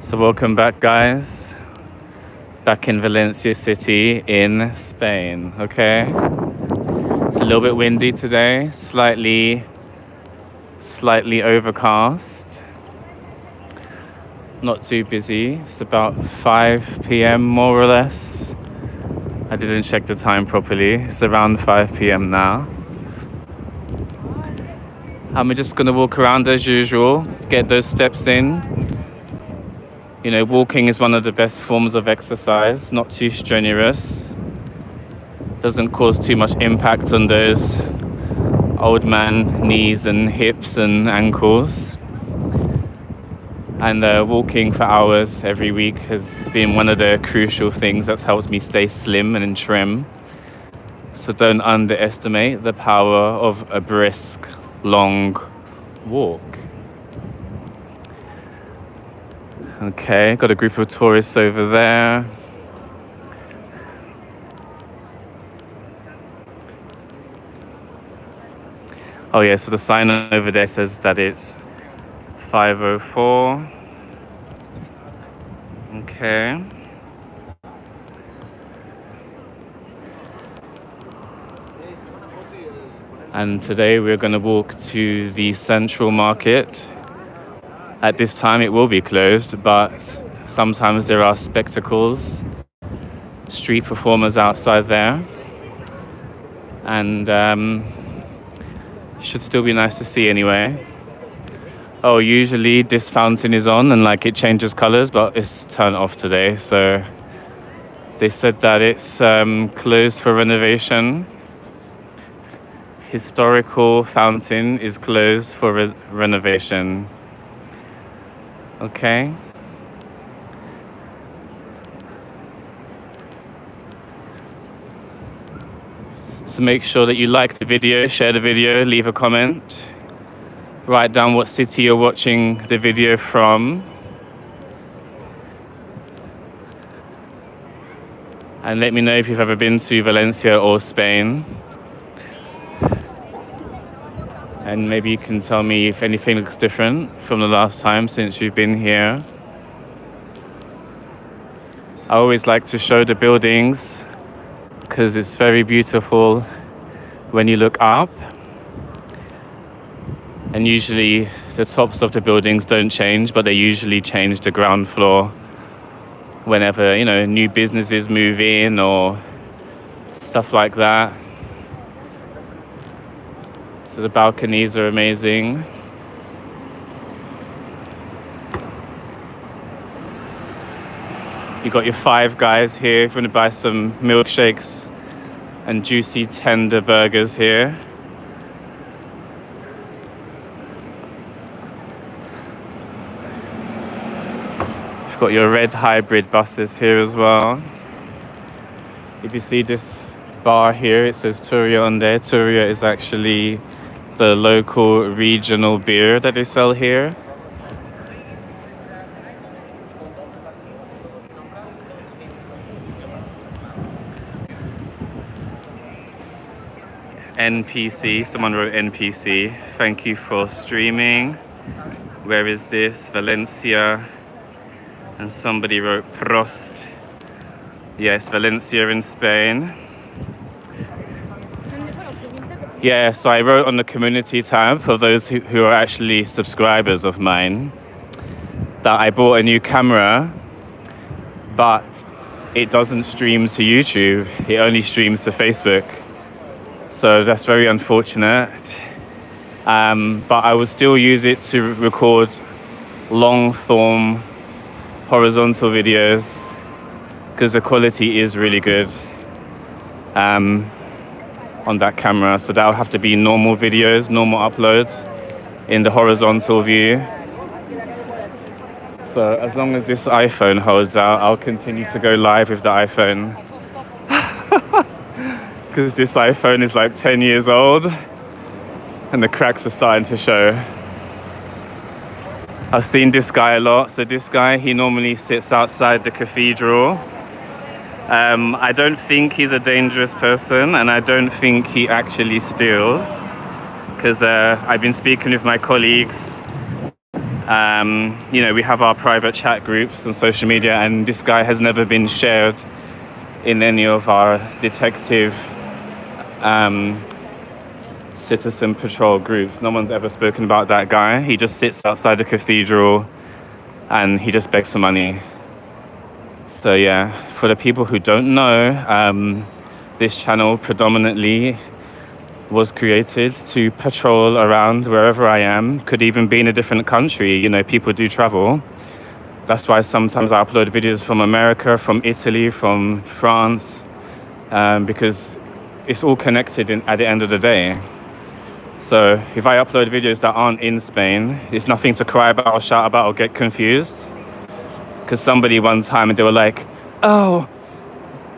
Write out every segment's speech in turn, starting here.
So welcome back, guys. Back in Valencia city in Spain, okay? It's a little bit windy today, slightly overcast. Not too busy. It's about 5 p.m. more or less. I didn't check the time properly. It's around 5 p.m. now. I'm just gonna walk around as usual, get those steps in. You know, walking is one of the best forms of exercise, not too strenuous. Doesn't cause too much impact on those old man knees and hips and ankles. And walking for hours every week has been one of the crucial things that's helped me stay slim and in trim. So don't underestimate the power of a brisk, long walk. Okay, got a group of tourists over there. Oh yeah, so the sign over there says that it's 5:04. Okay. And today we're going to walk to the central market. At this time it will be closed, but sometimes there are spectacles, street performers outside there. And should still be nice to see anyway. Oh, usually this fountain is on and like it changes colors, but it's turned off today. So they said that it's closed for renovation. Historical fountain is closed for renovation. Okay. So make sure that you like the video, share the video, leave a comment. Write down what city you're watching the video from. And let me know if you've ever been to Valencia or Spain. And maybe you can tell me if anything looks different from the last time since you've been here. I always like to show the buildings because it's very beautiful when you look up. And usually the tops of the buildings don't change, but they usually change the ground floor whenever, you know, new businesses move in or stuff like that. So the balconies are amazing. You got your Five Guys here if you want to buy some milkshakes and juicy tender burgers here. You've got your red hybrid buses here as well. If you see this bar here, it says Turia on there. Turia is actually the local regional beer that they sell here. NPC, someone wrote NPC. Thank you for streaming. Where is this? Valencia. And somebody wrote Prost. Yes, Valencia in Spain. Yeah, so I wrote on the community tab for those who are actually subscribers of mine that I bought a new camera, but it doesn't stream to YouTube. It only streams to Facebook. So that's very unfortunate. But I will still use it to record long form horizontal videos because the quality is really good. On that camera, so that'll have to be normal videos, normal uploads in the horizontal view. So as long as this iPhone holds out, I'll continue to go live with the iPhone. Because this iPhone is like 10 years old and the cracks are starting to show. I've seen this guy a lot. So this guy, he normally sits outside the cathedral. I don't think he's a dangerous person, and I don't think he actually steals, because I've been speaking with my colleagues You know, we have our private chat groups on social media, and this guy has never been shared in any of our detective citizen patrol groups. No one's ever spoken about that guy. He just sits outside the cathedral and he just begs for money. So yeah, for the people who don't know, this channel predominantly was created to patrol around wherever I am. Could even be in a different country. You know, people do travel. That's why sometimes I upload videos from America, from Italy, from France, because it's all connected at the end of the day. So if I upload videos that aren't in Spain, it's nothing to cry about or shout about or get confused. Because somebody one time, they were like, oh,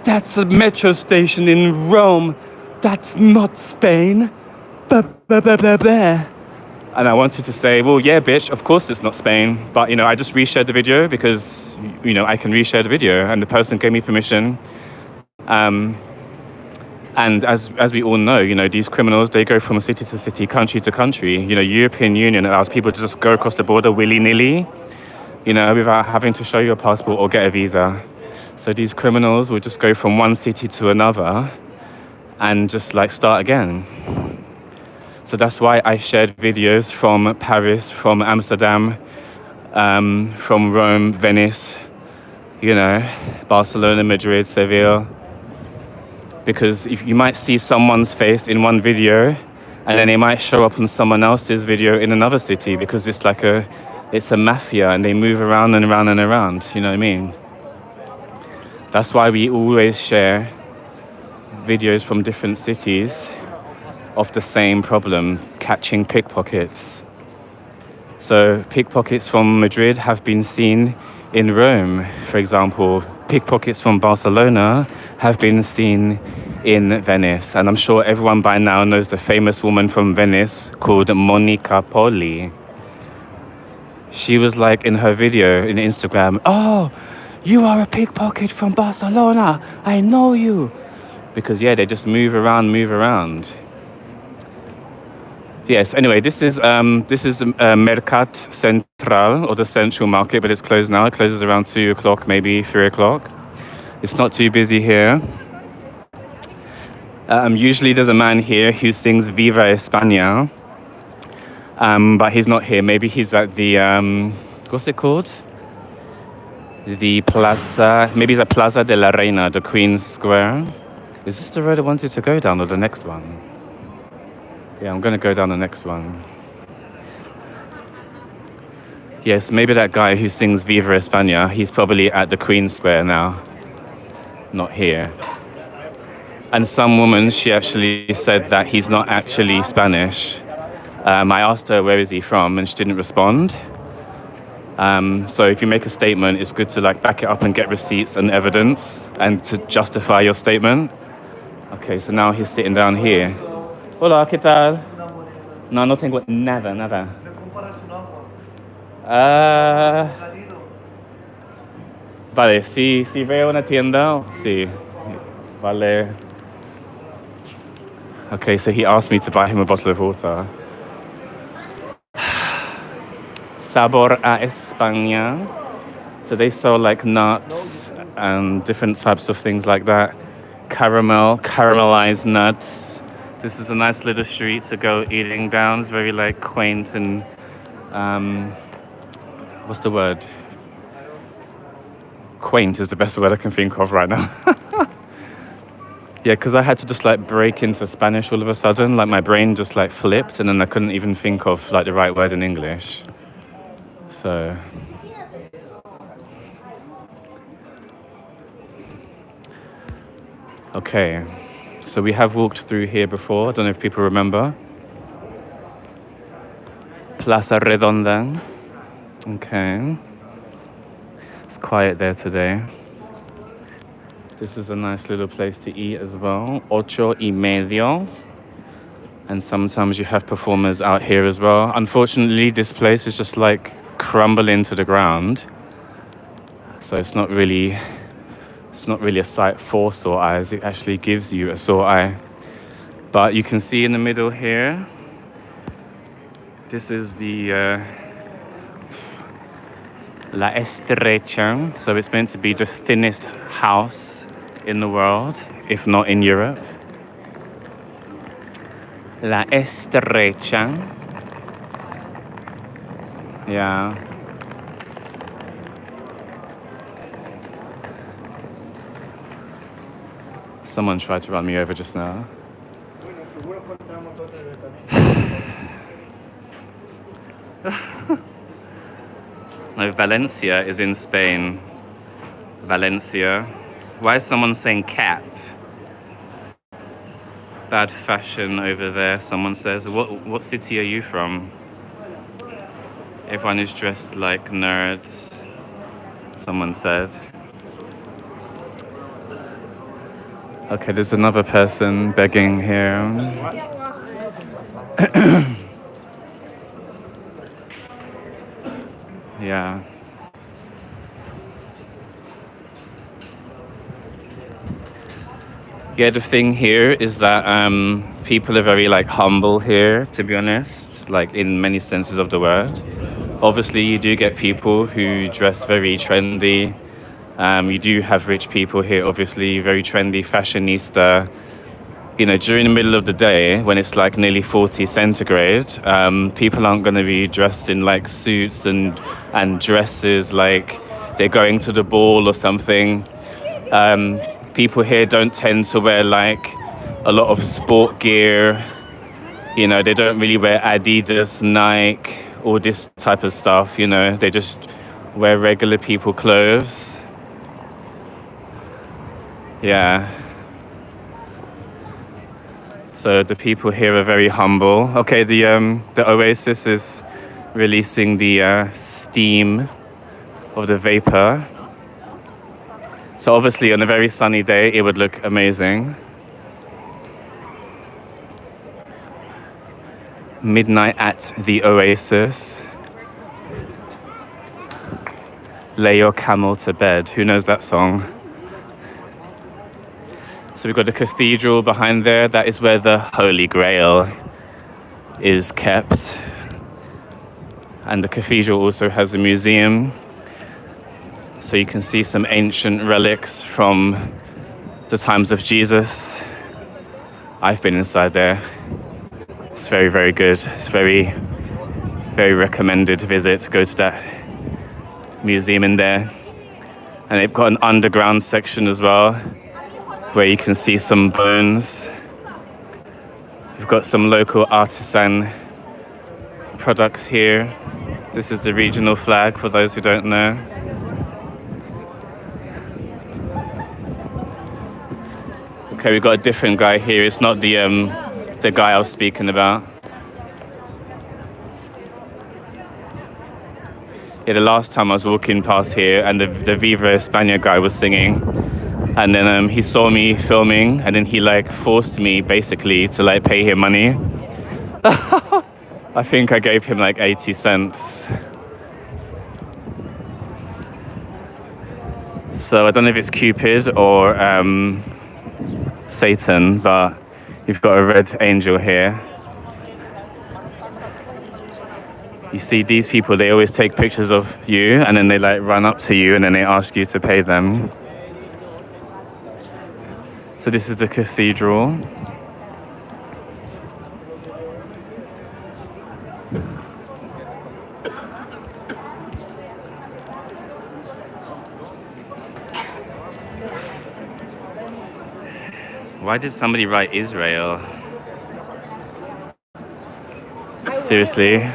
that's a metro station in Rome. That's not Spain. And I wanted to say, well, yeah, bitch, of course it's not Spain. But, you know, I just reshared the video because, you know, I can reshare the video. And the person gave me permission. And as we all know, you know, these criminals, they go from city to city, country to country. You know, European Union allows people to just go across the border willy-nilly, you know, without having to show your passport or get a visa. So these criminals will just go from one city to another and just like start again. So that's why I shared videos from Paris, from Amsterdam, from Rome, Venice, you know, Barcelona, Madrid, Seville. Because if you might see someone's face in one video and then they might show up on someone else's video in another city, because it's like it's a mafia and they move around and around and around, you know what I mean? That's why we always share videos from different cities of the same problem, catching pickpockets. So pickpockets from Madrid have been seen in Rome, for example. Pickpockets from Barcelona have been seen in Venice. And I'm sure everyone by now knows the famous woman from Venice called Monica Poli. She was like in her video in Instagram, oh, you are a pickpocket from Barcelona, I know you. Because yeah, they just move around. Yes, anyway, this is Mercat Central, or the Central Market, but it's closed now. It closes around 2 o'clock, maybe 3 o'clock. It's not too busy here. Usually there's a man here who sings Viva España, but he's not here. Maybe he's at the, what's it called? The Plaza, maybe he's at Plaza de la Reina, the Queen's Square. Is this the road I wanted to go down, or the next one? Yeah, I'm going to go down the next one. Yes, maybe that guy who sings Viva España, he's probably at the Queen's Square now. Not here. And some woman, she actually said that he's not actually Spanish. I asked her, where is he from? And she didn't respond. So if you make a statement, it's good to like back it up and get receipts and evidence and to justify your statement. Okay, so now he's sitting down here. Hola, ¿qué tal? No, no tengo nada. Vale, si veo una tienda, sí. Vale. Okay, so he asked me to buy him a bottle of water. Sabor a España. So they sell like nuts and different types of things like that. Caramelized nuts. This is a nice little street to go eating down. It's very like quaint and what's the word? Quaint is the best word I can think of right now. Yeah, because I had to just like break into Spanish all of a sudden. Like my brain just like flipped and then I couldn't even think of like the right word in English. So okay. So we have walked through here before. I don't know if people remember. Plaza Redonda. Okay. It's quiet there today. This is a nice little place to eat as well. 8:30. And sometimes you have performers out here as well. Unfortunately, this place is just like crumbling to the ground. So it's not really a sight for sore eyes. It actually gives you a sore eye. But you can see in the middle here, this is the La Estrecha. So it's meant to be the thinnest house in the world, if not in Europe. La Estrecha. Yeah. Someone tried to run me over just now. No, Valencia is in Spain. Valencia. Why is someone saying cap? Bad fashion over there, someone says. What city are you from? Everyone is dressed like nerds, someone said. Okay, there's another person begging here. Yeah. Yeah, the thing here is that people are very like humble here, to be honest, like in many senses of the word. Obviously, you do get people who dress very trendy. You do have rich people here, obviously, very trendy, fashionista. You know, during the middle of the day, when it's like nearly 40 centigrade, people aren't going to be dressed in like suits and dresses like they're going to the ball or something. People here don't tend to wear like a lot of sport gear. You know, they don't really wear Adidas, Nike, all this type of stuff, you know. They just wear regular people clothes. Yeah. So the people here are very humble. Okay, the Oasis is releasing the steam of the vapor. So obviously on a very sunny day, it would look amazing. Midnight at the Oasis. Lay your camel to bed. Who knows that song? So we've got the cathedral behind there. That is where the Holy Grail is kept. And the cathedral also has a museum. So you can see some ancient relics from the times of Jesus. I've been inside there. It's very, very good. It's very, very recommended visit. Go to that museum in there. And they've got an underground section as well, where you can see some bones. We've got some local artisan products here. This is the regional flag for those who don't know. Okay, we've got a different guy here. It's not the guy I was speaking about. Yeah, the last time I was walking past here and the Viva España guy was singing. And then he saw me filming and then he like forced me basically to like pay him money. I think I gave him like 80 cents. So I don't know if it's Cupid or Satan, but you've got a red angel here. You see these people, they always take pictures of you and then they like run up to you and then they ask you to pay them. So this is the cathedral. Why did somebody write Israel? Seriously.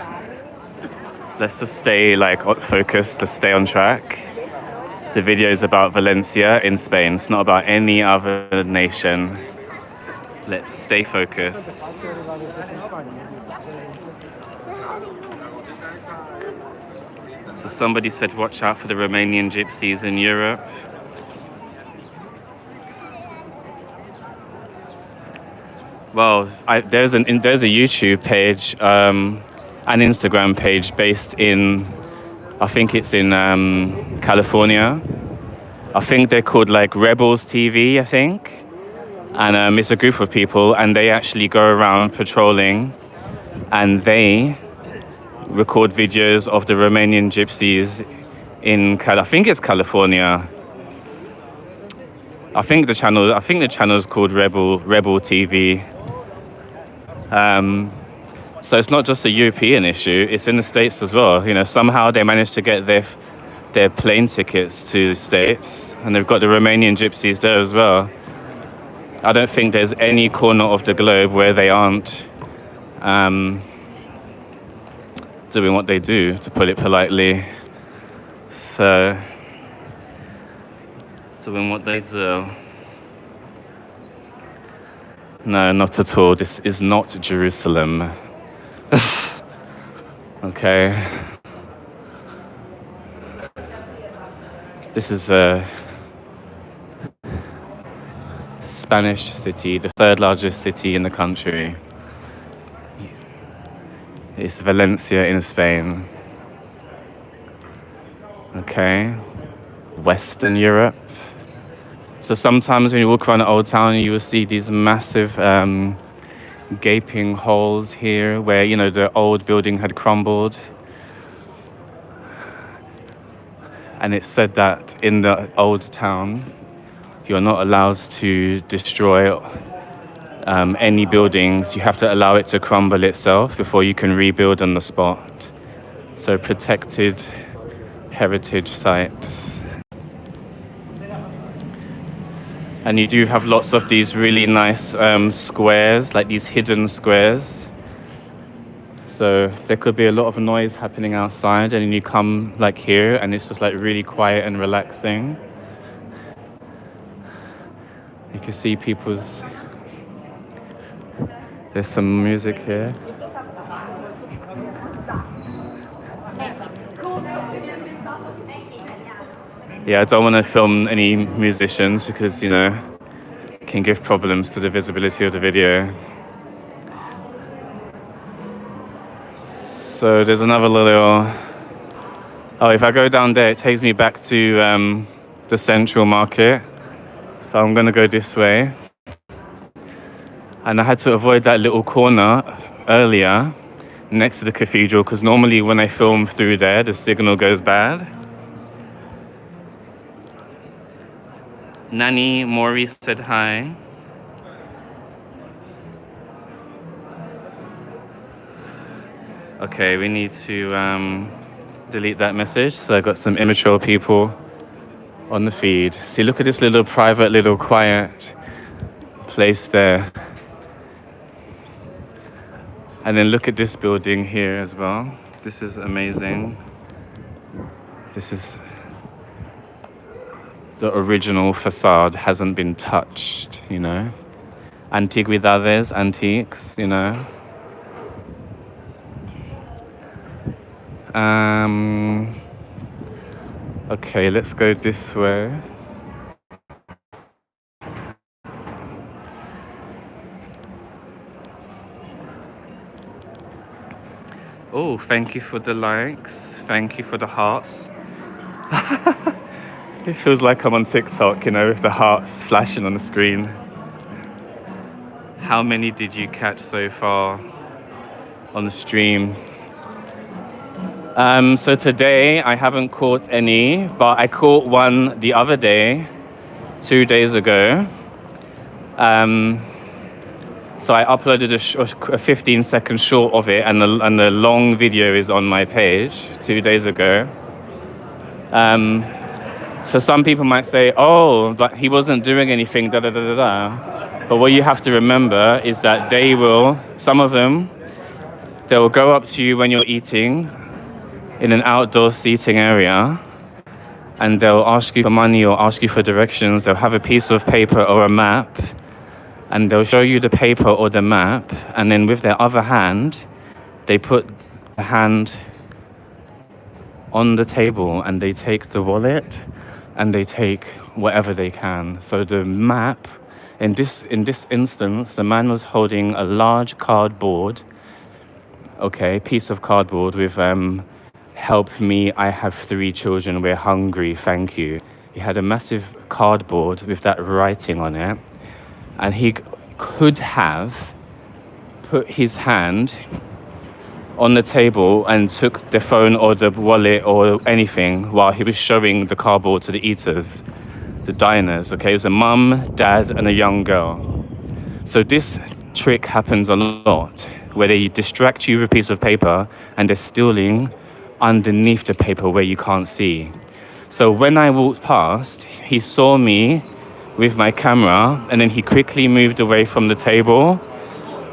Let's just stay like focused, let's stay on track. The video is about Valencia in Spain. It's not about any other nation. Let's stay focused. So somebody said watch out for the Romanian gypsies in Europe. Well, there's a YouTube page, an Instagram page based in, I think it's in California. I think they're called like Rebels TV, I think. And it's a group of people and they actually go around patrolling and they record videos of the Romanian gypsies I think it's California. I think the channel is called Rebel TV. So it's not just a European issue; it's in the States as well. You know, somehow they managed to get their plane tickets to the States, and they've got the Romanian gypsies there as well. I don't think there's any corner of the globe where they aren't doing what they do, to put it politely. So, doing what they do. No, not at all. This is not Jerusalem. Okay. This is a Spanish city, the third largest city in the country. It's Valencia in Spain. Okay. Western Europe. So sometimes when you walk around the old town, you will see these massive gaping holes here where, you know, the old building had crumbled. And it's said that in the old town, you're not allowed to destroy any buildings. You have to allow it to crumble itself before you can rebuild on the spot. So protected heritage sites. And you do have lots of these really nice squares, like these hidden squares. So there could be a lot of noise happening outside, and then you come like here and it's just like really quiet and relaxing. You can see people's... There's some music here. Yeah, I don't want to film any musicians because, you know, it can give problems to the visibility of the video. So there's another little... Oh, if I go down there, it takes me back to the central market. So I'm gonna go this way. And I had to avoid that little corner earlier next to the cathedral because normally when I film through there, the signal goes bad. Nani Mori said hi. Okay, we need to delete that message. So I got some immature people on the feed. See, look at this little private, little quiet place there. And then look at this building here as well. This is amazing. This is... The original facade hasn't been touched, you know. Antigüedades, antiques, you know. Okay, let's go this way. Oh, thank you for the likes. Thank you for the hearts. It feels like I'm on TikTok, you know, with the hearts flashing on the screen. How many did you catch so far on the stream? So today I haven't caught any, but I caught one the other day, 2 days ago. So I uploaded a 15-second short of it, and the long video is on my page 2 days ago. So some people might say, oh, but he wasn't doing anything, da da da da da. But what you have to remember is that some of them, they will go up to you when you're eating in an outdoor seating area, and they'll ask you for money or ask you for directions. They'll have a piece of paper or a map, and they'll show you the paper or the map, and then with their other hand, they put the hand on the table and they take the wallet and they take whatever they can. So the map, in this instance, the man was holding a large cardboard, piece of cardboard with help me, I have 3 children, we're hungry, thank you. He had a massive cardboard with that writing on it, and he could have put his hand on the table and took the phone or the wallet or anything while he was showing the cardboard to the eaters, the diners. Okay, it was a mum, dad, and a young girl. So this trick happens a lot, where they distract you with a piece of paper and they're stealing underneath the paper where you can't see. So when I walked past, he saw me with my camera, and then he quickly moved away from the table,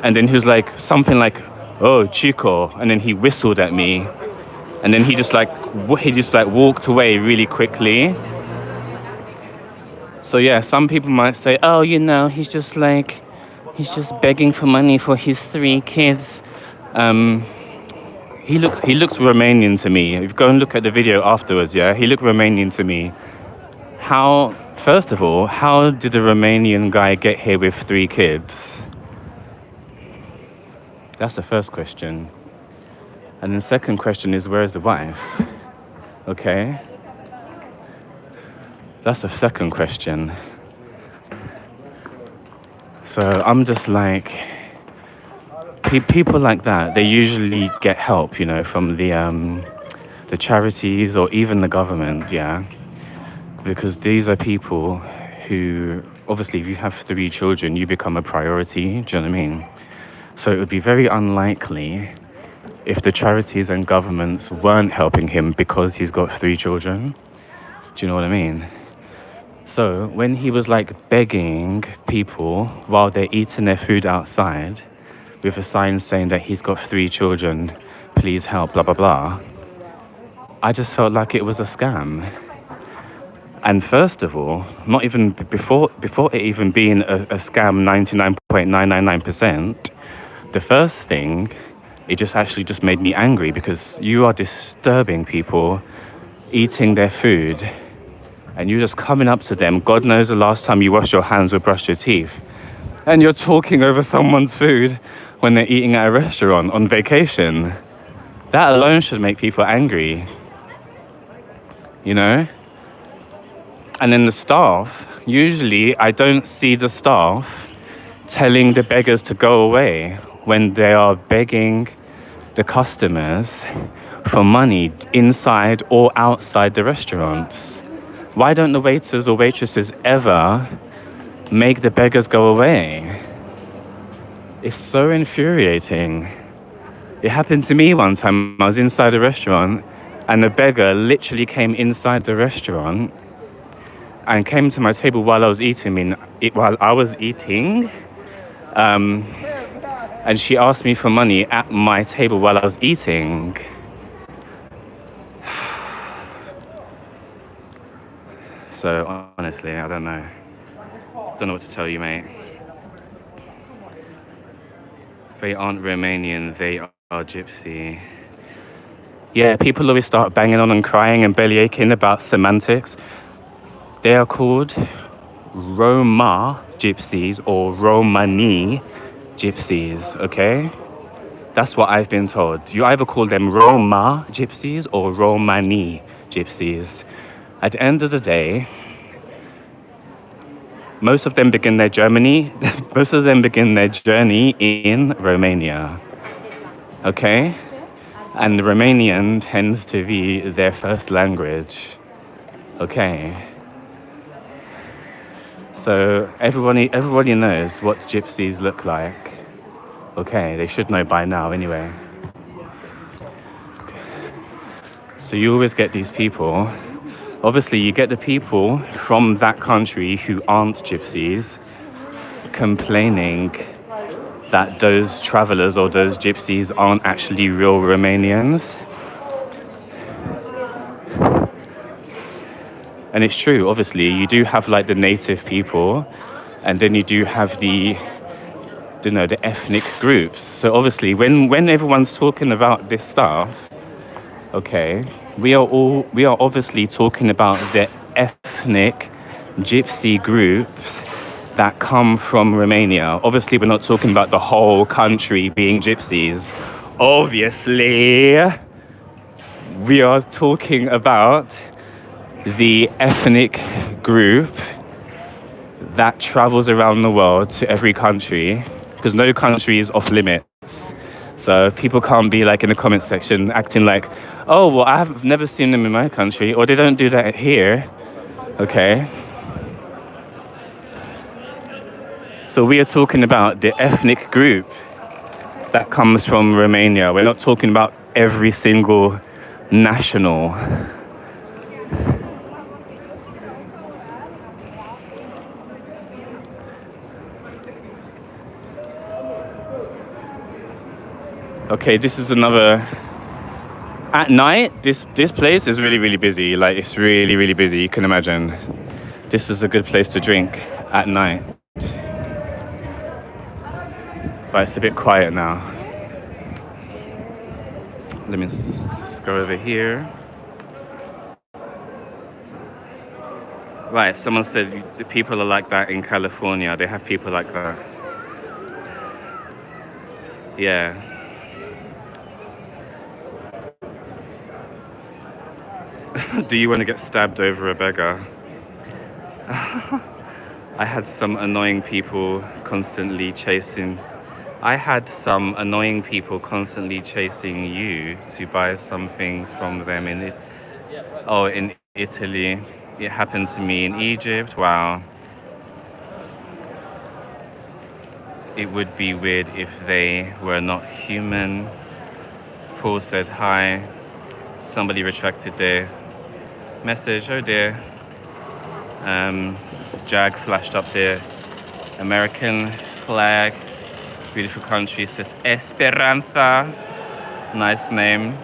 and then he was like something like, "Oh, Chico," and then he whistled at me, and then he just like walked away really quickly. So yeah, some people might say, "Oh, you know, he's just begging for money for his 3 kids." He looks Romanian to me. If you go and look at the video afterwards, yeah, he looked Romanian to me. First of all, how did a Romanian guy get here with 3 kids? That's the first question. And the second question is, where's the wife? Okay. That's the second question. So I'm just like, people like that, they usually get help, you know, from the charities or even the government, yeah? Because these are people who, obviously, if you have 3 children, you become a priority, do you know what I mean? So it would be very unlikely if the charities and governments weren't helping him because he's got 3 children. Do you know what I mean? So when he was like begging people while they're eating their food outside with a sign saying that he's got 3 children, please help, blah, blah, blah, I just felt like it was a scam. And first of all, not even before it even being a scam 99.999%, the first thing, it just made me angry, because you are disturbing people eating their food, and you're just coming up to them. God knows the last time you washed your hands or brushed your teeth, and you're talking over someone's food when they're eating at a restaurant on vacation. That alone should make people angry, you know? And then the staff, usually I don't see the staff telling the beggars to go away when they are begging the customers for money inside or outside the restaurants. Why don't the waiters or waitresses ever make the beggars go away? It's so infuriating. It happened to me one time. I was inside a restaurant and a beggar literally came inside the restaurant and came to my table while I was eating. And she asked me for money at my table while I was eating. So honestly, I don't know. Don't know what to tell you, mate. They aren't Romanian, they are gypsy. Yeah, people always start banging on and crying and bellyaching about semantics. They are called Roma gypsies or Romani gypsies, okay? That's what I've been told. You either call them Roma gypsies or Romani gypsies. At the end of the day, most of them begin their journey in Romania, okay? And Romanian tends to be their first language, okay? So everybody knows what gypsies look like. Okay, they should know by now anyway. Okay. So you always get these people. Obviously, you get the people from that country who aren't gypsies complaining that those travelers or those gypsies aren't actually real Romanians. And it's true, obviously, you do have like the native people, and then you do have the ethnic groups. So obviously, when everyone's talking about this stuff, okay, we are obviously talking about the ethnic gypsy groups that come from Romania. Obviously, we're not talking about the whole country being gypsies. Obviously, we are talking about the ethnic group that travels around the world to every country, because no country is off limits. So people can't be like in the comment section acting like, oh, well, I have never seen them in my country, or they don't do that here. Okay. So we are talking about the ethnic group that comes from Romania. We're not talking about every single national. Okay, this is another. At night, this place is really, really busy. Like, it's really, really busy. You can imagine. This is a good place to drink at night. But it's a bit quiet now. Let me just go over here. Right, someone said the people are like that in California. They have people like that. Yeah. Do you want to get stabbed over a beggar? I had some annoying people constantly chasing you to buy some things from them in Italy. It happened to me in Egypt. Wow. It would be weird if they were not human. Paul said hi. Somebody retracted their message. Oh dear. Jag flashed up their American flag. Beautiful country. It says Esperanza. Nice name.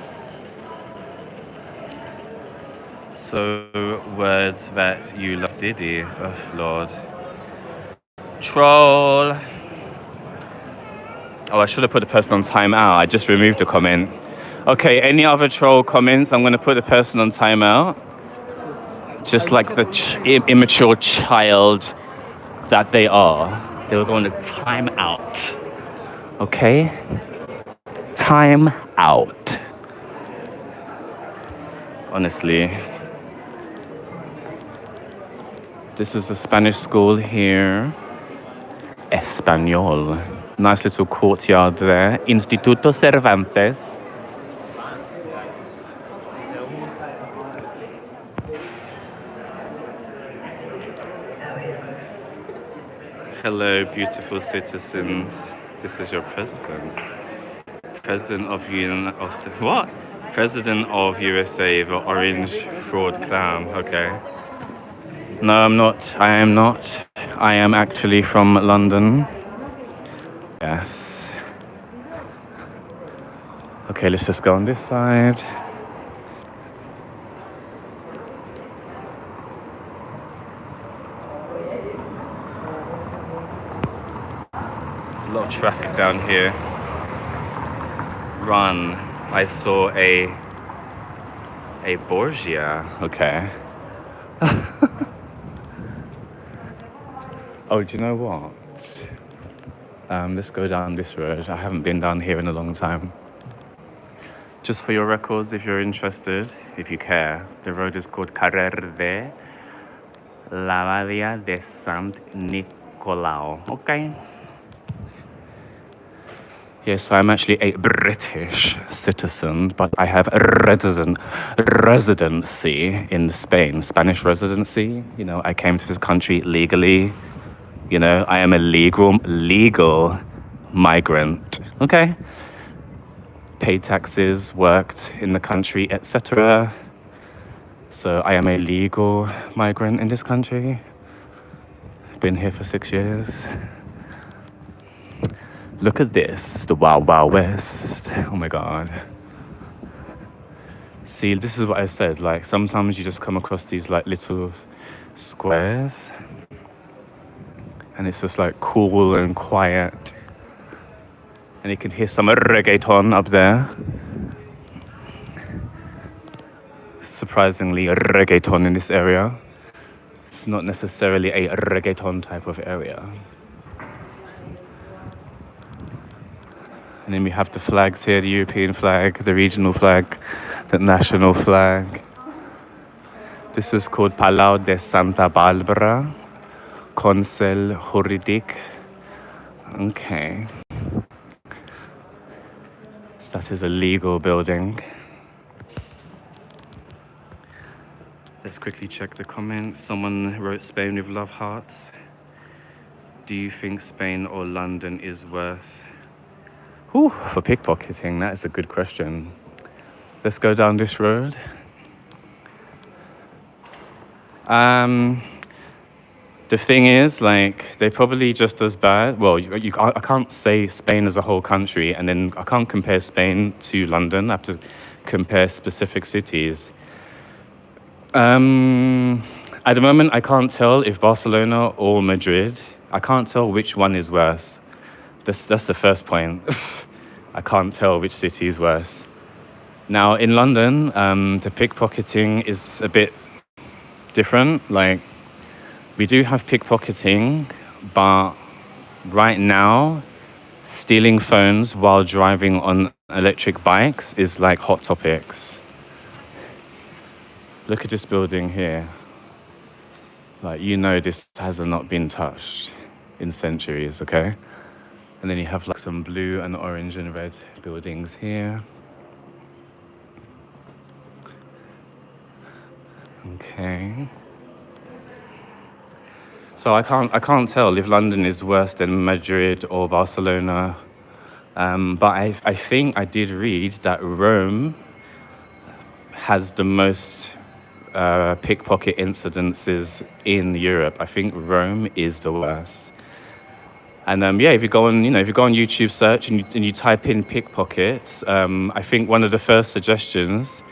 So words that you love. Diddy. Oh Lord. Troll. Oh, I should have put the person on timeout. I just removed the comment. Okay, any other troll comments? I'm going to put the person on timeout. Just like the immature child that they are. They were going to time out. Okay? Time out. Honestly. This is a Spanish school here. Español. Nice little courtyard there. Instituto Cervantes. Hello, beautiful citizens. This is your president. President of President of USA, the orange fraud clown. Okay. No, I'm not. I am not. I am actually from London. Yes. Okay, let's just go on this side. There's a lot of traffic down here. Run. I saw a Borgia. Okay. Oh, do you know what? Let's go down this road. I haven't been down here in a long time. Just for your records, if you're interested, if you care, the road is called Carrer de la Badia de Sant Nicolau. Okay. Yes, I'm actually a British citizen, but I have residency in Spain, Spanish residency. You know, I came to this country legally. You know, I am a legal migrant. Okay. Paid taxes, worked in the country, etc. So I am a legal migrant in this country. Been here for 6 years. Look at this, the Wild Wild West. Oh my God. See, this is what I said. Like, sometimes you just come across these like little squares. And it's just like cool and quiet. And you can hear some reggaeton up there. Surprisingly, reggaeton in this area. It's not necessarily a reggaeton type of area. And then we have the flags here, the European flag, the regional flag, the national flag. This is called Palau de Santa Barbara. Consell Juridic. Okay. that is a legal building. Let's quickly check the comments. Someone wrote Spain with love hearts. Do you think Spain or London is worse? Whew, for pickpocketing, that is a good question. Let's go down this road. The thing is, like, they're probably just as bad. Well, I can't say Spain as a whole country, and then I can't compare Spain to London. I have to compare specific cities. At the moment, I can't tell if Barcelona or Madrid. I can't tell which one is worse. That's the first point. I can't tell which city is worse. Now, in London, the pickpocketing is a bit different. Like, we do have pickpocketing, but right now, stealing phones while driving on electric bikes is like hot topics. Look at this building here. Like, you know this has not been touched in centuries, okay? And then you have like some blue and orange and red buildings here. Okay. So I can't tell if London is worse than Madrid or Barcelona. But I think I did read that Rome has the most pickpocket incidences in Europe. I think Rome is the worst. And if you go on YouTube search and you type in pickpockets, I think one of the first suggestions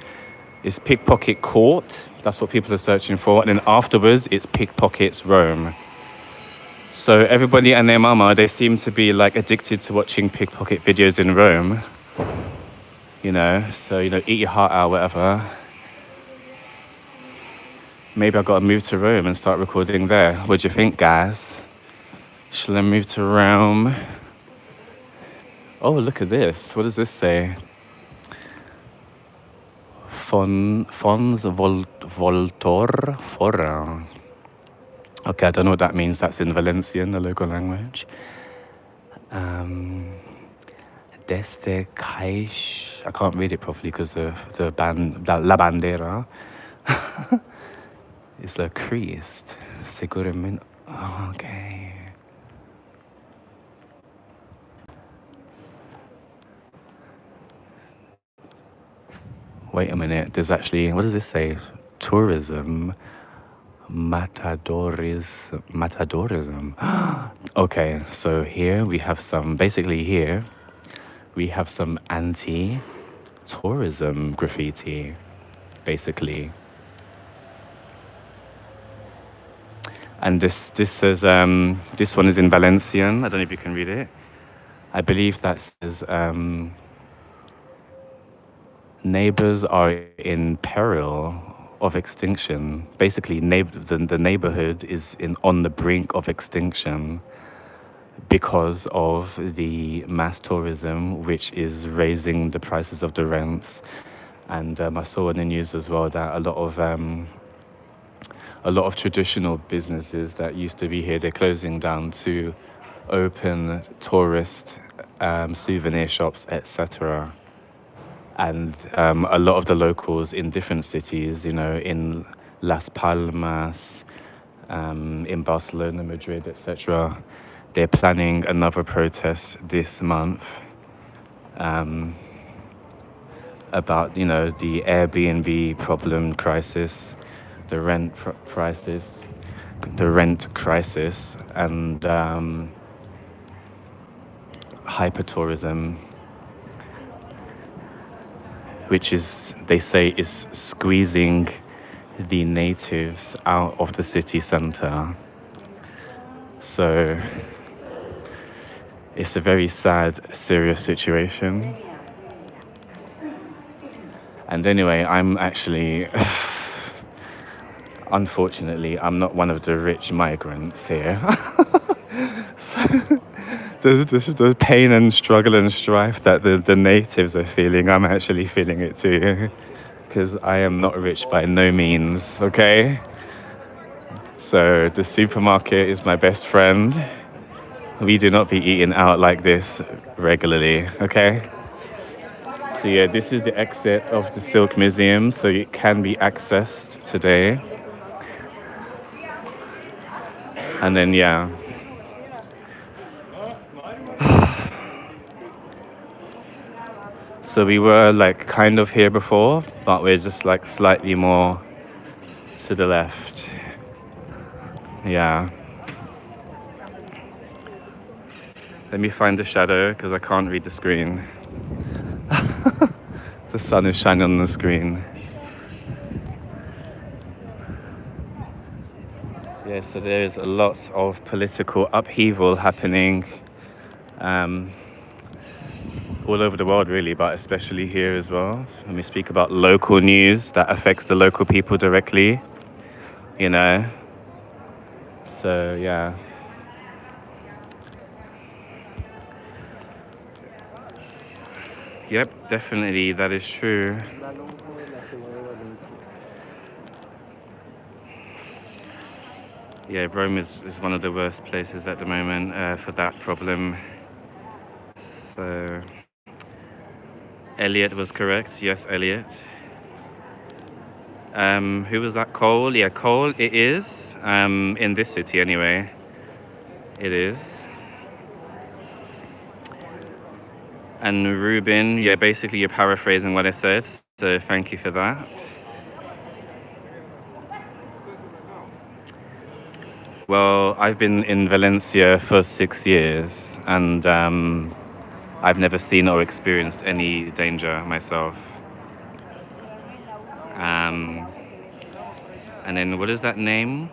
is pickpocket court. That's what people are searching for. And then afterwards, it's pickpockets Rome. So everybody and their mama, they seem to be like addicted to watching pickpocket videos in Rome. So eat your heart out, whatever. Maybe I gotta move to Rome and start recording there. What do you think, guys? Shall I move to Rome? Oh, look at this. What does this say? Fons Voltor Fora. Okay, I don't know what that means. That's in Valencian, the local language. Desde Caixa. I can't read it properly because the La Bandera is the Christ. Seguramente. Oh, okay. Wait a minute. There's actually, what does this say? Tourism. Matadorism. Okay, so here we have some anti-tourism graffiti, basically. And this says, this one is in Valencian. I don't know if you can read it. I believe that says, neighbors are in peril of extinction. Basically, the neighborhood is on the brink of extinction because of the mass tourism, which is raising the prices of the rents. And I saw in the news as well that a lot of traditional businesses that used to be here, they're closing down to open tourist souvenir shops, etc. And a lot of the locals in different cities, in Las Palmas, in Barcelona, Madrid, etc., they're planning another protest this month about, the Airbnb problem crisis, the rent crisis, and hypertourism, which they say is squeezing the natives out of the city centre. So it's a very sad, serious situation. And anyway, I'm actually, unfortunately, I'm not one of the rich migrants here. So the pain and struggle and strife that the natives are feeling, I'm actually feeling it too. Because I am not rich by no means, okay? So the supermarket is my best friend. We do not be eating out like this regularly, okay? So yeah, this is the exit of the Silk Museum, so it can be accessed today. And then yeah. So we were like kind of here before, but we're just like slightly more to the left. Yeah. Let me find the shadow because I can't read the screen. The sun is shining on the screen. Yeah, so there's a lot of political upheaval happening all over the world really, but especially here as well. When we speak about local news that affects the local people directly, you know. So yeah. Yep, definitely, that is true. Yeah, Rome is one of the worst places at the moment for that problem. So, Elliot was correct. Yes, Elliot. Who was that? Cole? Yeah, Cole, it is. In this city anyway. It is. And Ruben, yeah, basically you're paraphrasing what I said, so thank you for that. Well, I've been in Valencia for 6 years, and I've never seen or experienced any danger myself. And then what is that name?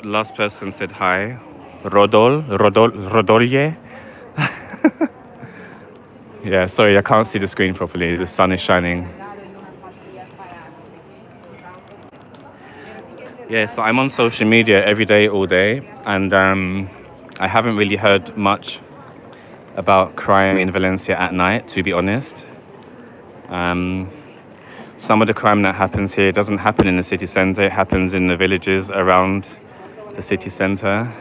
Last person said hi. Rodolje? Yeah, sorry, I can't see the screen properly. The sun is shining. Yeah, so I'm on social media every day, all day, and I haven't really heard much about crime in Valencia at night, to be honest. Some of the crime that happens here doesn't happen in the city centre, it happens in the villages around the city centre.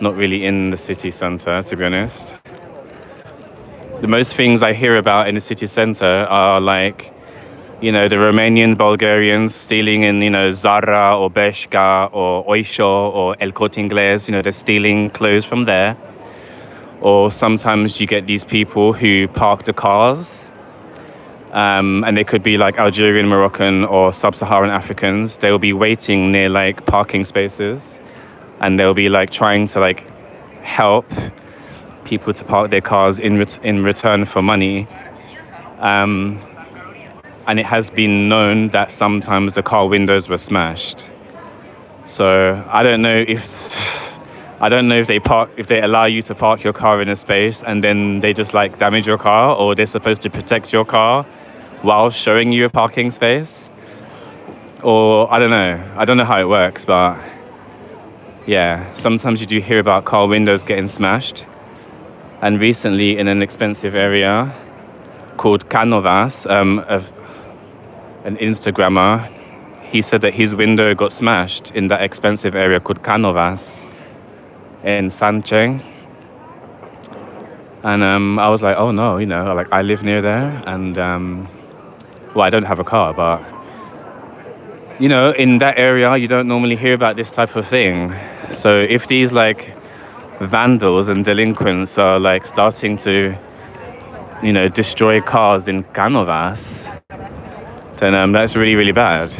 Not really in the city centre, to be honest. The most things I hear about in the city centre are like, you know, the Romanian Bulgarians stealing in, you know, Zara or Bershka or Oysho or El Corte Inglés, you know, they're stealing clothes from there. Or sometimes you get these people who park the cars, and they could be like Algerian, Moroccan or sub-Saharan Africans. They will be waiting near like parking spaces, and they'll be like trying to like help people to park their cars in return for money. And it has been known that sometimes the car windows were smashed. So I don't know if they allow you to park your car in a space and then they just like damage your car, or they're supposed to protect your car while showing you a parking space. Or I don't know how it works, but yeah, sometimes you do hear about car windows getting smashed. And recently in an expensive area called Canovas, an Instagrammer, he said that his window got smashed in that expensive area called Canovas in Sancheng. And I was like, oh no, you know, like I live near there, and well, I don't have a car, but you know, in that area you don't normally hear about this type of thing. So if these like vandals and delinquents are like starting to, you know, destroy cars in Canovas, then that's really, really bad.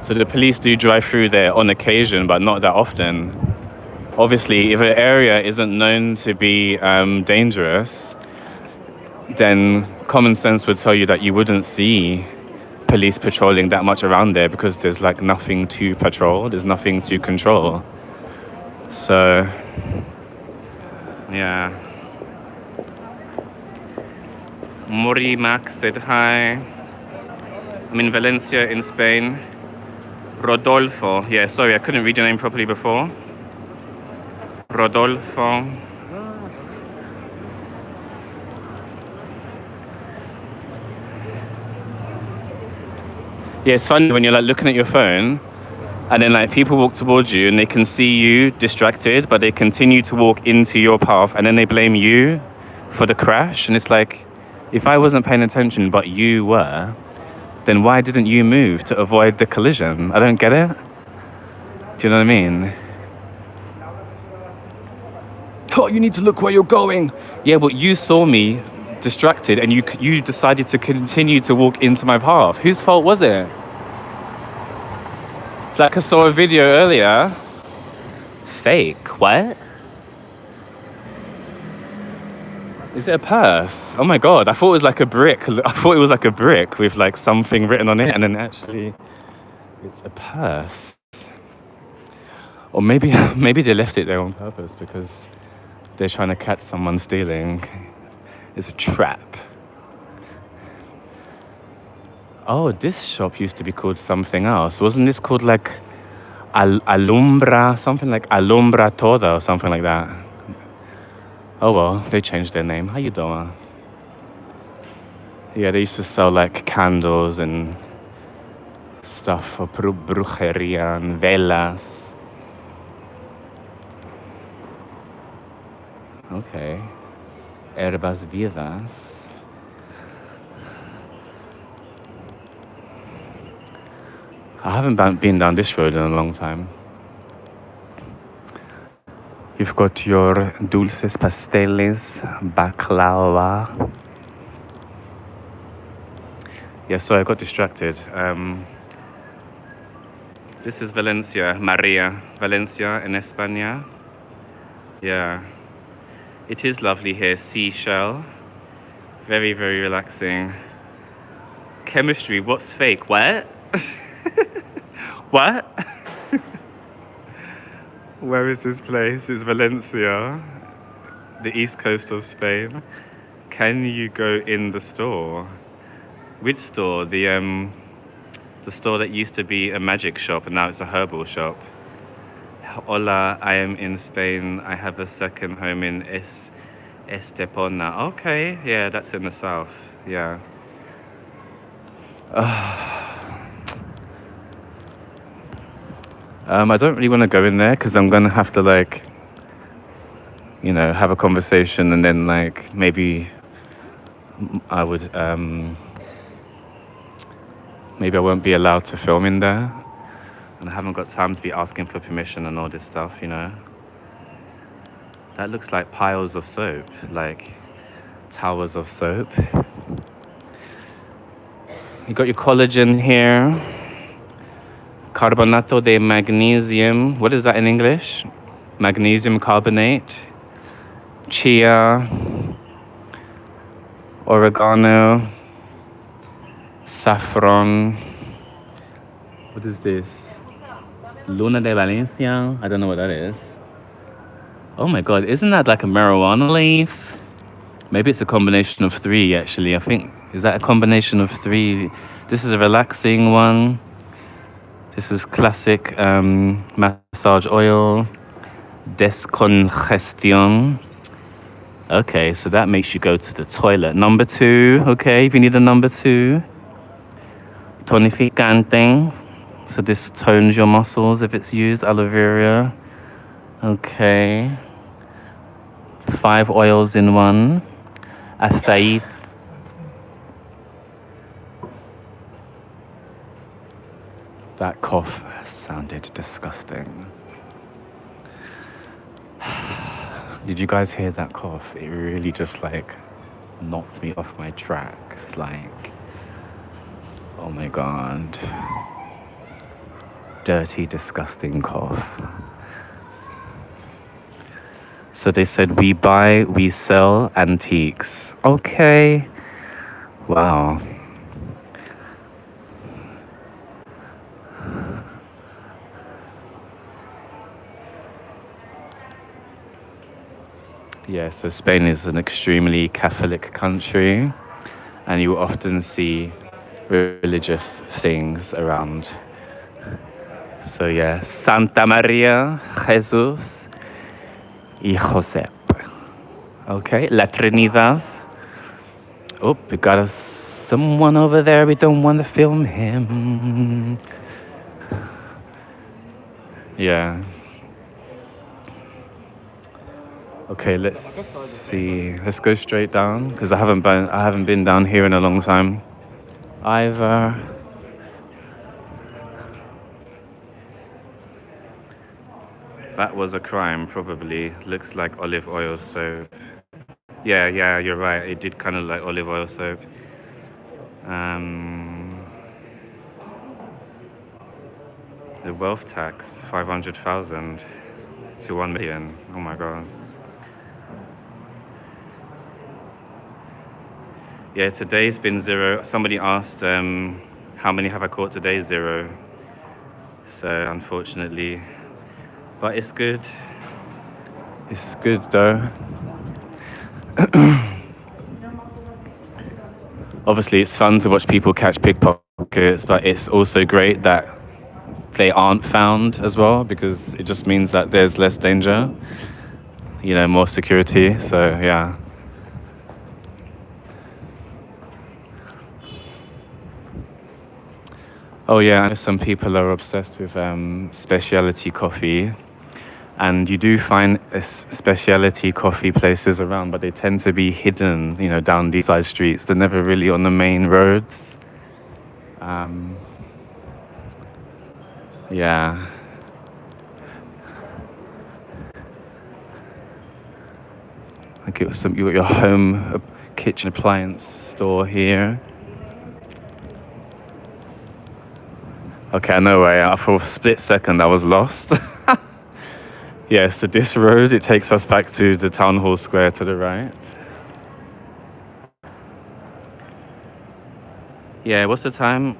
So the police do drive through there on occasion, but not that often. Obviously, if an area isn't known to be dangerous, then common sense would tell you that you wouldn't see police patrolling that much around there, because there's like nothing to patrol, there's nothing to control. So, yeah. Mori Mac said hi. I'm in Valencia in Spain. Rodolfo, yeah, sorry, I couldn't read your name properly before. Rodolfo. Yeah, it's funny when you're like looking at your phone And then like people walk towards you and they can see you distracted, but they continue to walk into your path, and then they blame you for the crash. And it's like, if I wasn't paying attention but you were, then why didn't you move to avoid the collision? I don't get it. Do you know what I mean? Oh, you need to look where you're going. Yeah, but you saw me distracted and you decided to continue to walk into my path. Whose fault was it? It's like I saw a video earlier. Fake, what? Is it a purse? Oh my God, I thought it was like a brick. I thought it was like a brick with like something written on it, and then actually it's a purse. Or maybe they left it there on purpose because they're trying to catch someone stealing. It's a trap. Oh, this shop used to be called something else. Wasn't this called like Alumbra, something like Alumbra Toda or something like that? Oh well, they changed their name. How you doing? Yeah, they used to sell like candles and stuff for brujeria and velas. Okay. Herbas vivas. I haven't been down this road in a long time. You've got your dulces pasteles, baklava. Yeah, so I got distracted. This is Valencia, Maria. Valencia in España. Yeah. It is lovely here. Seashell. Very, very relaxing. Chemistry, what's fake? What? What? Where is this place? It's Valencia, the east coast of Spain. Can you go in the store? Which store? The store that used to be a magic shop and now it's a herbal shop. Hola, I am in Spain. I have a second home in Estepona. Okay, yeah, that's in the south. Yeah. I don't really want to go in there because I'm going to have to like, you know, have a conversation, and then like maybe I would, maybe I won't be allowed to film in there, and I haven't got time to be asking for permission and all this stuff, you know. That looks like piles of soap, like towers of soap. You got your collagen here. Carbonato de magnesium. What is that in English? Magnesium carbonate. Chia. Oregano. Saffron. What is this? Luna de Valencia. I don't know what that is. Oh my God, isn't that like a marijuana leaf? Maybe it's a combination of three, actually. I think, is that a combination of three? This is a relaxing one. This is classic massage oil, descongestion. Okay, so that makes you go to the toilet. Number 2, okay, if you need a number 2. Tonificante. So this tones your muscles if it's used. Aloe vera. Okay. 5 oils in one. Acai. That cough sounded disgusting. Did you guys hear that cough? It really just like knocked me off my tracks. Like, oh my God. Dirty, disgusting cough. So they said, we buy, we sell antiques. Okay. Wow. Yeah, so Spain is an extremely Catholic country, and you often see religious things around. So yeah, Santa Maria, Jesus, y Josep. Okay, La Trinidad. Oh, we got someone over there. We don't want to film him. Yeah. Okay, let's see. Let's go straight down because I haven't been down here in a long time. Either. That was a crime, probably. Looks like olive oil soap. Yeah, you're right. It did kind of like olive oil soap. The wealth tax, 500,000 to 1 million. Oh my god. Yeah, today's been zero. Somebody asked, how many have I caught today? 0. So unfortunately, but it's good. It's good though. Obviously, it's fun to watch people catch pickpockets, but it's also great that they aren't found as well because it just means that there's less danger, you know, more security. So yeah. Oh yeah, I know some people are obsessed with specialty coffee, and you do find specialty coffee places around, but they tend to be hidden, you know, down these side streets. They're never really on the main roads. Yeah. Like it was you got your home kitchen appliance store here. Okay, no way. For a split second, I was lost. Yeah, so this road, it takes us back to the town hall square to the right. Yeah, what's the time?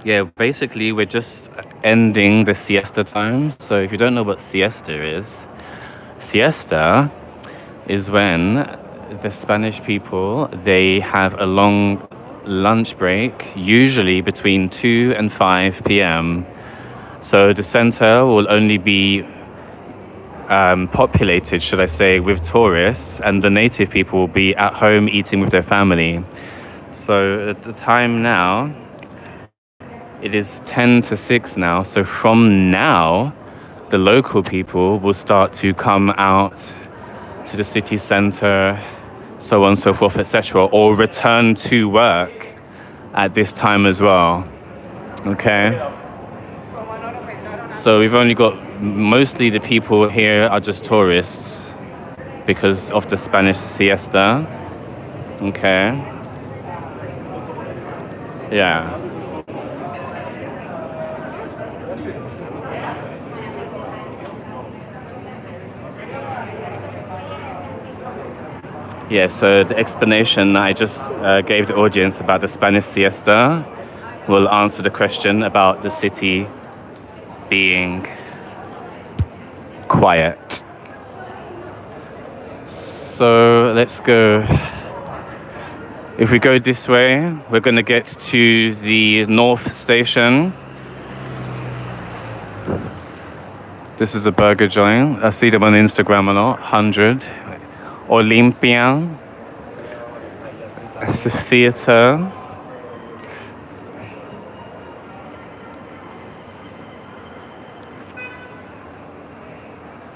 Yeah, basically, we're just ending the siesta time. So if you don't know what siesta is when the Spanish people, they have a long lunch break, usually between 2 and 5 p.m. So the center will only be populated, should I say, with tourists, and the native people will be at home eating with their family. So at the time now, it is 10 to 6 now. So from now, the local people will start to come out to the city center, so on and so forth, etc., or return to work at this time as well. Okay? So we've only got, mostly the people here are just tourists because of the Spanish siesta. Okay. Yeah. Yeah, so the explanation I just gave the audience about the Spanish siesta will answer the question about the city being quiet. So let's go. If we go this way, we're going to get to the North Station. This is a burger joint. I see them on Instagram a lot. 100. Olympia. It's a theatre.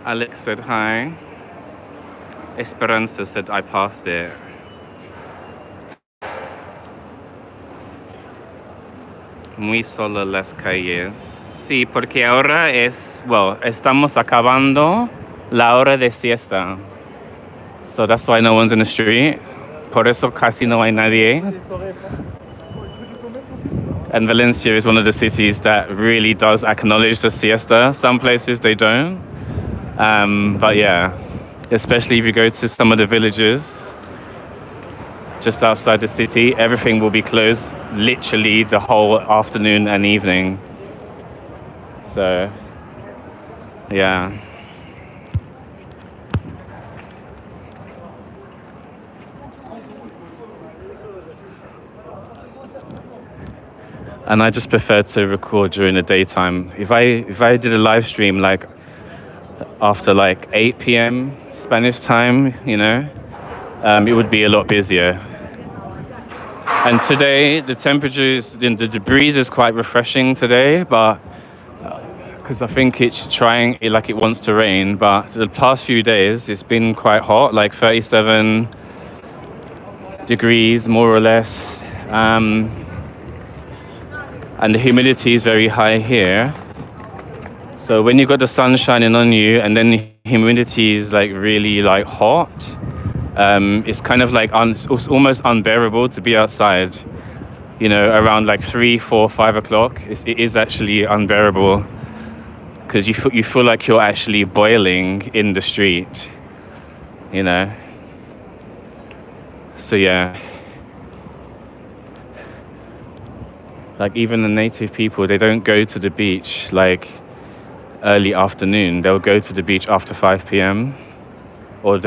Alex said hi. Esperanza said I passed it. Muy solo las calles. Sí, porque ahora estamos acabando la hora de siesta. So that's why no one's in the street. Por eso casi no hay nadie. And Valencia is one of the cities that really does acknowledge the siesta. Some places they don't. But yeah, especially if you go to some of the villages just outside the city, everything will be closed literally the whole afternoon and evening. So, yeah. And I just prefer to record during the daytime. If I did a live stream like after like 8 p.m. Spanish time, you know, it would be a lot busier. And today the temperature is, the breeze is quite refreshing today, but because I think it's trying, like it wants to rain, but the past few days it's been quite hot, like 37 degrees more or less. And the humidity is very high here. So when you've got the sun shining on you and then the humidity is like really like hot, it's kind of like it's almost unbearable to be outside. You know, around like 3, 4, 5 o'clock, it is actually unbearable because you feel like you're actually boiling in the street, you know. So yeah, like even the native people, they don't go to the beach like early afternoon. They'll go to the beach after 5 p.m. or if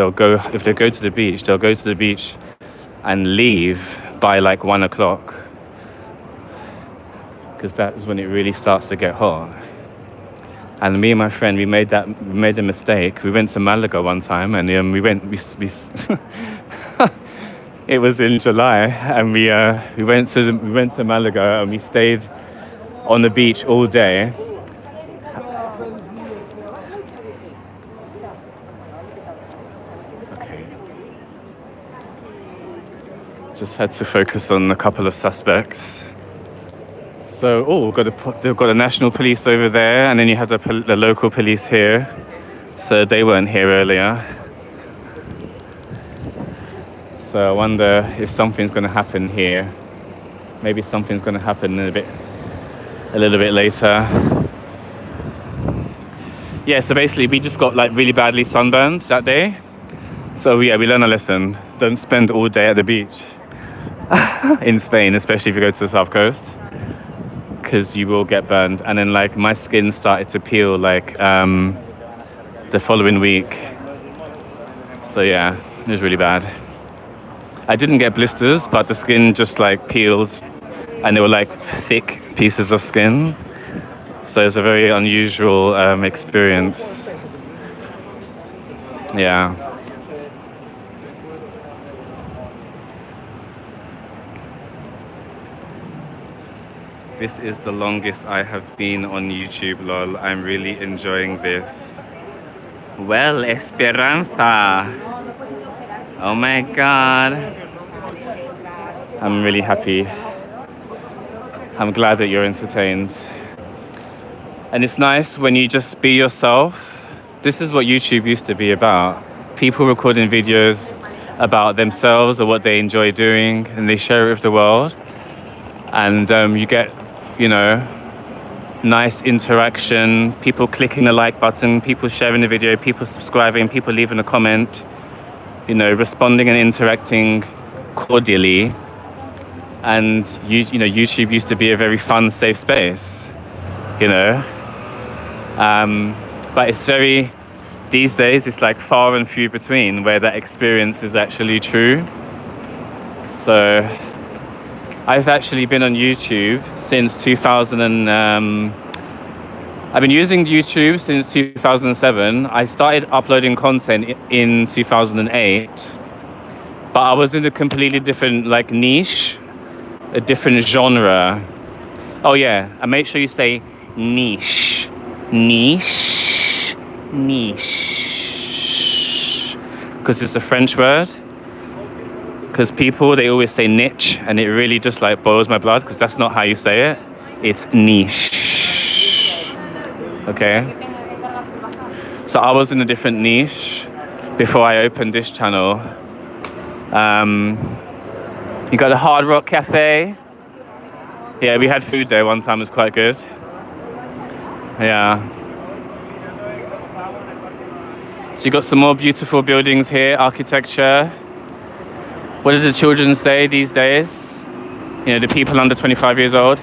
they go to the beach, they'll go to the beach and leave by like 1 o'clock. Because that's when it really starts to get hot. And me and my friend, we made a mistake. We went to Malaga one time, and we it was in July, and we went to Malaga, and we stayed on the beach all day. Okay. Just had to focus on a couple of suspects. So, they've got the national police over there, and then you have the local police here. So they weren't here earlier. So I wonder if something's going to happen here. Maybe something's going to happen a little bit later. Yeah. So basically, we just got like really badly sunburned that day. So yeah, we learned a lesson. Don't spend all day at the beach in Spain, especially if you go to the south coast. Because you will get burned. And then like my skin started to peel like the following week. So yeah, it was really bad. I didn't get blisters, but the skin just like peeled, and they were like thick pieces of skin. So it's a very unusual experience. Yeah. This is the longest I have been on YouTube, lol. I'm really enjoying this. Well, Esperanza. Oh my god. I'm really happy. I'm glad that you're entertained. And it's nice when you just be yourself. This is what YouTube used to be about. People recording videos about themselves or what they enjoy doing, and they share it with the world. And you get, you know, nice interaction, people clicking the like button, people sharing the video, people subscribing, people leaving a comment, you know, responding and interacting cordially. And you know, YouTube used to be a very fun, safe space, you know. But it's very, these days it's like far and few between where that experience is actually true. So I've actually been on YouTube since 2000 I've been using YouTube since 2007. I started uploading content in 2008, but I was in a completely different like niche, a different genre. Oh yeah, and make sure you say niche, niche, niche, because it's a French word. Because people, they always say niche, and it really just like boils my blood, because that's not how you say it. It's niche. Okay? So I was in a different niche before I opened this channel. You got the Hard Rock Cafe. Yeah, we had food there one time, it was quite good. Yeah. So you got some more beautiful buildings here, architecture. What do the children say these days? You know, the people under 25 years old.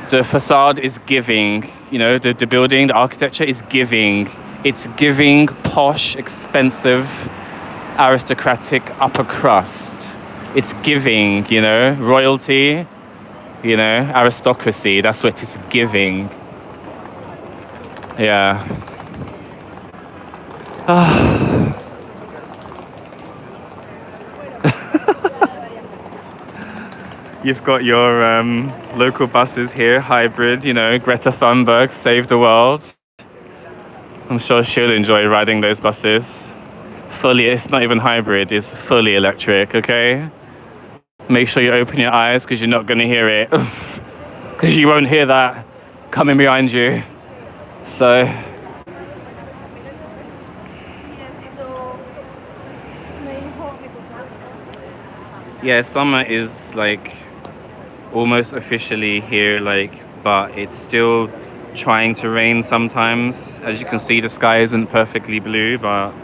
The facade is giving, you know, the building, the architecture is giving. It's giving posh, expensive, aristocratic upper crust. It's giving, you know, royalty, you know, aristocracy. That's what it's giving. Yeah. You've got your local buses here, hybrid, you know, Greta Thunberg, save the world. I'm sure she'll enjoy riding those buses. Fully, it's not even hybrid, it's fully electric, okay? Make sure you open your eyes because you're not going to hear it. Because you won't hear that coming behind you. So, yeah, summer is like almost officially here, like, but it's still trying to rain sometimes. As you can see, the sky isn't perfectly blue, but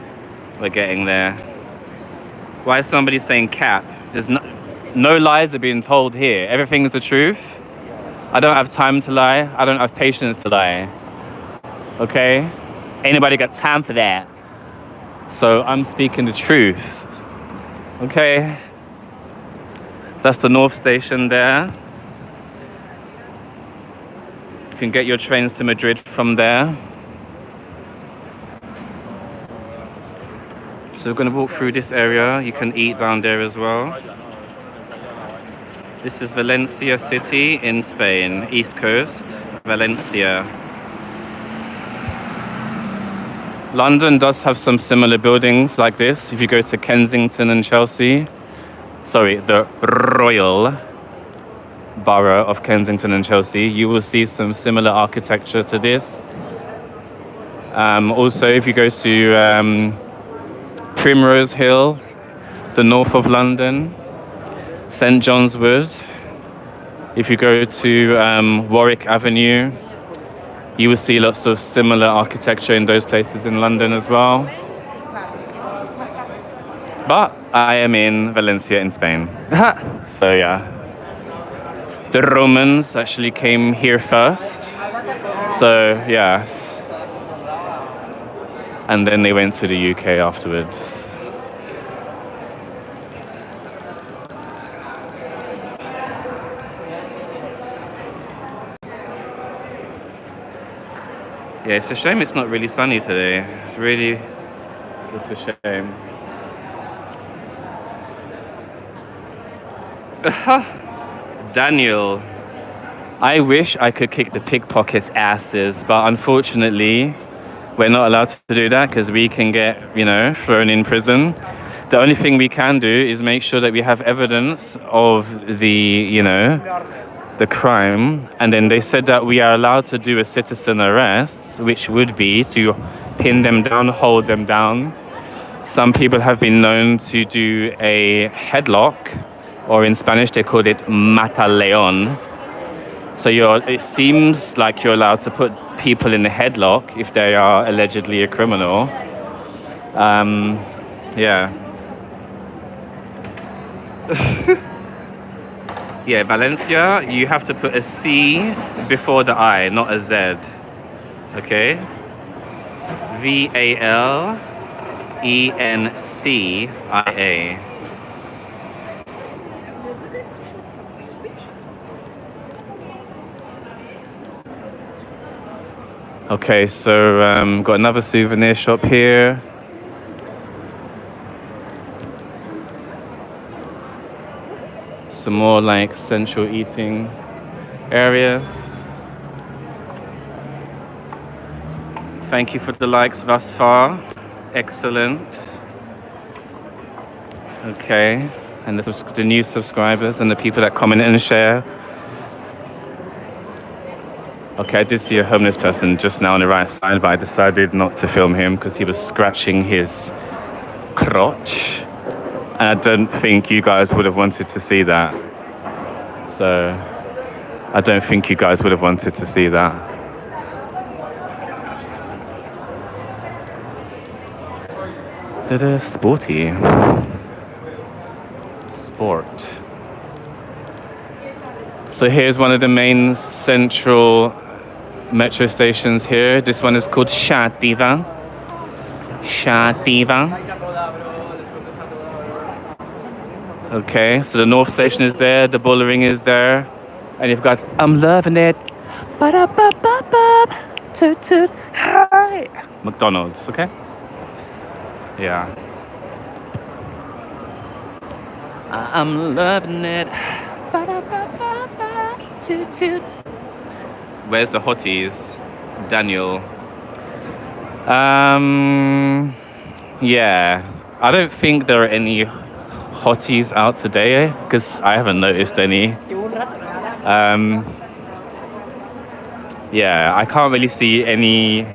we're getting there. Why is somebody saying cap? There's no lies are being told here. Everything's the truth. I don't have time to lie. I don't have patience to lie. Okay? Anybody got time for that? So I'm speaking the truth. Okay? That's the North Station there. You can get your trains to Madrid from there. So we're going to walk through this area. You can eat down there as well. This is Valencia city in Spain, East Coast, Valencia. London does have some similar buildings like this. If you go to Kensington and Chelsea, sorry, the Royal Borough of Kensington and Chelsea, you will see some similar architecture to this. Also, if you go to Primrose Hill, the north of London, St John's Wood, if you go to Warwick Avenue, you will see lots of similar architecture in those places in London as well. But I am in Valencia in Spain. So yeah. The Romans actually came here first. So yeah. And then they went to the UK afterwards. Yeah, it's a shame it's not really sunny today. It's a shame. Daniel, I wish I could kick the pickpockets' asses, but unfortunately, we're not allowed to do that because we can get, thrown in prison. The only thing we can do is make sure that we have evidence of the crime, and then they said that we are allowed to do a citizen arrest, which would be to pin them down, hold them down. Some people have been known to do a headlock, or in Spanish they call it mataleon. So it seems like you're allowed to put people in a headlock if they are allegedly a criminal. Yeah. Yeah, Valencia, you have to put a C before the I, not a Z. Okay? Valencia. Okay, so got another souvenir shop here. Some more like central eating areas. Thank you for the likes thus far. Excellent. Okay, and the new subscribers and the people that comment and share. Okay, I did see a homeless person just now on the right side, but I decided not to film him because he was scratching his crotch. And I don't think you guys would have wanted to see that. So, I don't think you guys would have wanted to see that. Sporty. Sport. So here's one of the main central metro stations here. This one is called Xàtiva. Okay, so the North Station is there, the Bullring is there, and you've got I'm loving it. Ba-da-ba-ba-ba. Toot toot. Hi. McDonald's, okay? Yeah. I'm loving it. Toot toot. Where's the hotties? Daniel. Yeah. I don't think there are any hotties out today because I haven't noticed any. Yeah, I can't really see any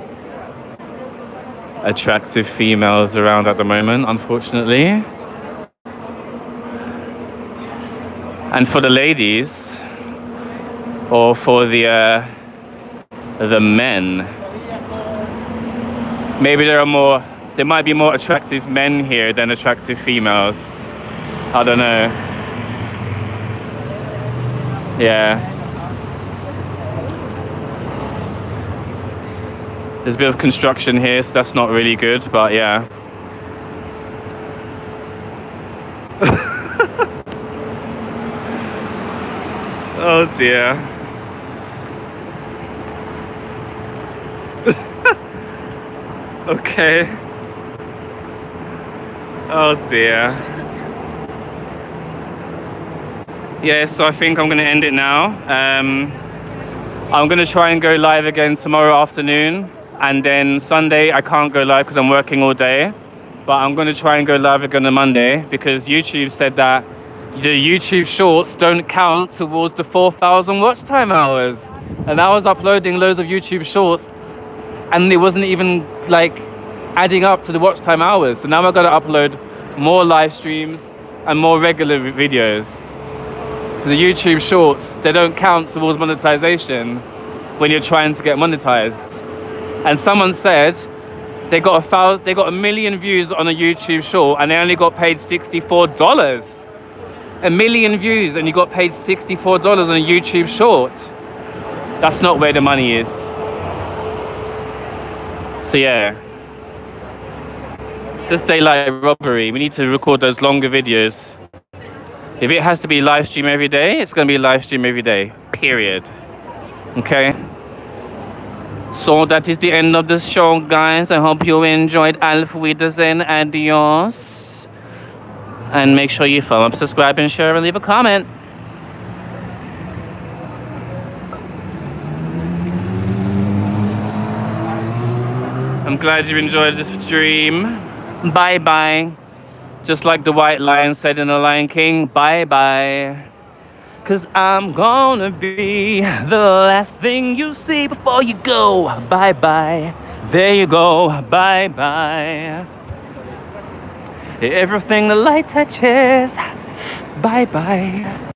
attractive females around at the moment, unfortunately. And for the ladies, or for the men, maybe there might be more attractive men here than attractive females. I don't know. Yeah. There's a bit of construction here, so that's not really good, but yeah. Oh dear. Okay. Oh dear. Yeah, so I think I'm gonna end it now. I'm gonna try and go live again tomorrow afternoon, and then Sunday I can't go live because I'm working all day, but I'm gonna try and go live again on Monday because YouTube said that the YouTube shorts don't count towards the 4,000 watch time hours. And I was uploading loads of YouTube shorts and it wasn't even like adding up to the watch time hours. So now I've got to upload more live streams and more regular videos. Because the YouTube shorts, they don't count towards monetization when you're trying to get monetized. And someone said they got a million views on a YouTube short and they only got paid $64. A million views and you got paid $64 on a YouTube short. That's not where the money is. So yeah, this daylight robbery, we need to record those longer videos. If it has to be live stream every day, it's gonna be live stream every day, period. Okay? So that is the end of this show, guys. I hope you enjoyed. Auf Wiedersehen, adios. And make sure you follow, subscribe, and share, and leave a comment. I'm glad you enjoyed this stream. Bye-bye. Just like the White Lion said in The Lion King, bye-bye. 'Cause I'm gonna be the last thing you see before you go. Bye-bye. There you go. Bye-bye. Everything the light touches, bye-bye.